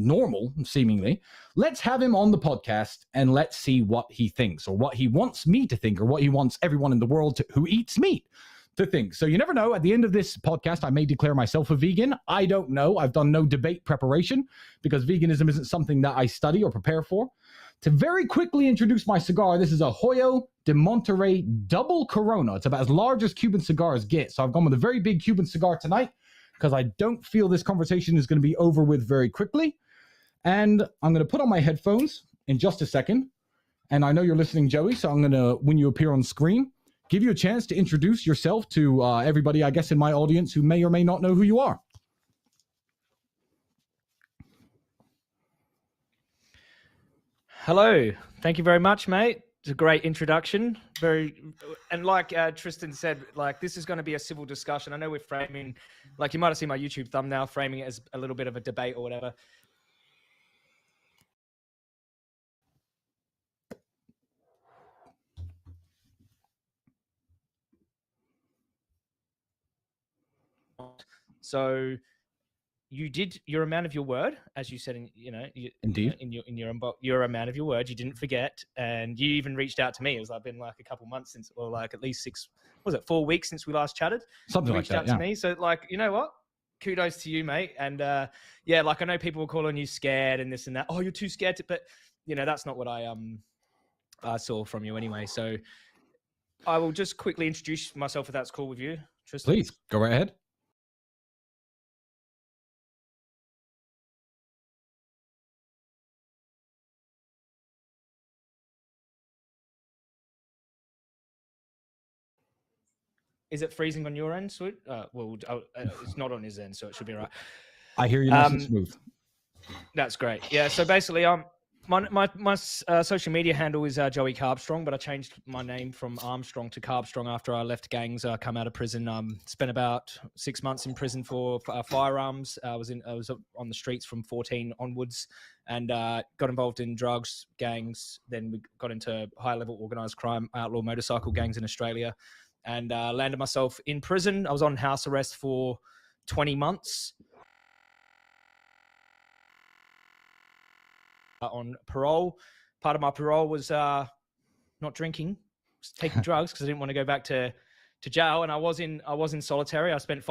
normal, seemingly. Let's have him on the podcast and let's see what he thinks, or what he wants me to think, or what he wants everyone in the world who eats meat to think. So you never know. At the end of this podcast, I may declare myself a vegan. I don't know. I've done no debate preparation because veganism isn't something that I study or prepare for. To very quickly introduce my cigar, this is a Hoyo de Monterrey Double Corona. It's about as large as Cuban cigars get. So I've gone with a very big Cuban cigar tonight because I don't feel this conversation is going to be over with very quickly. And I'm going to put on my headphones in just a second. And I know you're listening, Joey, so I'm going to, when you appear on screen, give you a chance to introduce yourself to everybody, I guess, in my audience who may or may not know who you are. Hello. Thank you very much, mate. It's a great introduction. And like Tristan said, like this is going to be a civil discussion. I know we're framing, like you might have seen my YouTube thumbnail, framing it as a little bit of a debate or whatever. So you're a man of your word, as you said, Indeed. You're a man of your word. You didn't forget. And you even reached out to me. It was like been like a couple months since, or like at least 4 weeks since we last chatted. Something like that. Reached out to me. So like, you know what? Kudos to you, mate. And yeah, like I know people were calling you scared and this and that. Oh, you're too scared to, but you know, that's not what I saw from you anyway. So I will just quickly introduce myself if that's cool with you, Tristan. Please go right ahead. Is it freezing on your end, Sweet? Well, it's not on his end, so it should be right. I hear you nice and smooth. That's great. Yeah, so basically, my social media handle is Joey Carbstrong, but I changed my name from Armstrong to Carbstrong after I left gangs. I come out of prison. Spent about 6 months in prison for firearms. I was on the streets from 14 onwards, and got involved in drugs, gangs. Then we got into high-level organized crime, outlaw motorcycle gangs in Australia. And landed myself in prison. I was on house arrest for 20 months. On parole. Part of my parole was not drinking, was taking drugs because I didn't want to go back to jail. And I was in solitary. I spent 5